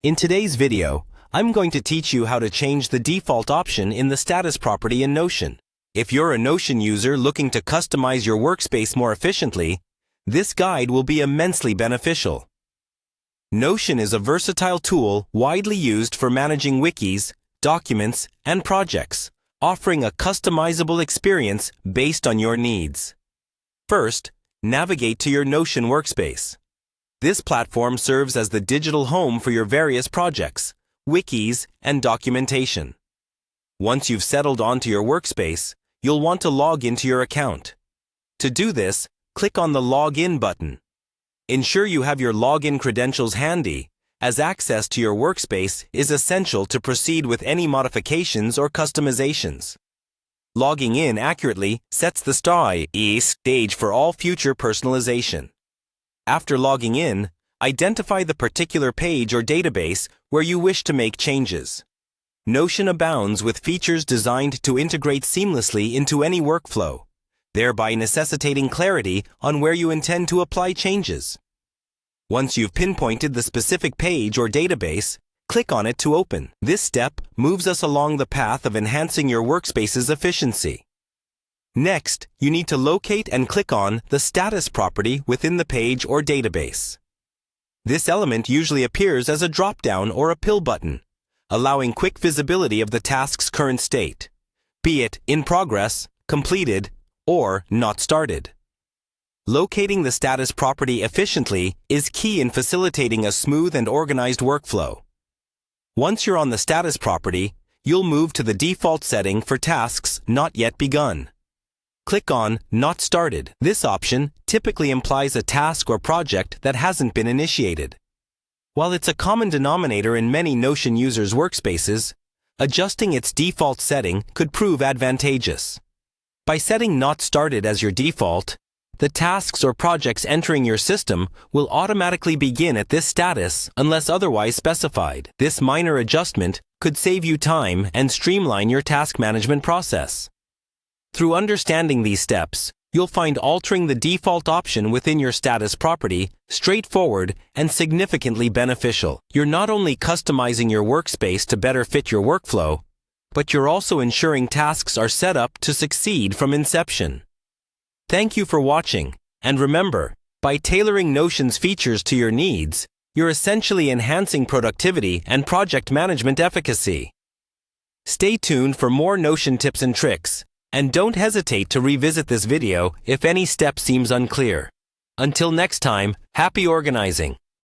In today's video, I'm going to teach you how to change the default option in the status property in Notion. If you're a Notion user looking to customize your workspace more efficiently, this guide will be immensely beneficial. Notion is a versatile tool widely used for managing wikis, documents, and projects, offering a customizable experience based on your needs. First, navigate to your Notion workspace. This platform serves as the digital home for your various projects, wikis, and documentation. Once you've settled onto your workspace, you'll want to log into your account. To do this, click on the Login button. Ensure you have your login credentials handy, as access to your workspace is essential to proceed with any modifications or customizations. Logging in accurately sets the stage for all future personalization. After logging in, identify the particular page or database where you wish to make changes. Notion abounds with features designed to integrate seamlessly into any workflow, thereby necessitating clarity on where you intend to apply changes. Once you've pinpointed the specific page or database, click on it to open. This step moves us along the path of enhancing your workspace's efficiency. Next, you need to locate and click on the status property within the page or database. This element usually appears as a drop-down or a pill button, allowing quick visibility of the task's current state, be it in progress, completed, or not started. Locating the status property efficiently is key in facilitating a smooth and organized workflow. Once you're on the status property, you'll move to the default setting for tasks not yet begun. Click on Not Started. This option typically implies a task or project that hasn't been initiated. While it's a common denominator in many Notion users' workspaces, adjusting its default setting could prove advantageous. By setting Not Started as your default, the tasks or projects entering your system will automatically begin at this status unless otherwise specified. This minor adjustment could save you time and streamline your task management process. Through understanding these steps, you'll find altering the default option within your status property straightforward and significantly beneficial. You're not only customizing your workspace to better fit your workflow, but you're also ensuring tasks are set up to succeed from inception. Thank you for watching, and remember, by tailoring Notion's features to your needs, you're essentially enhancing productivity and project management efficacy. Stay tuned for more Notion tips and tricks, and don't hesitate to revisit this video if any step seems unclear. Until next time, happy organizing!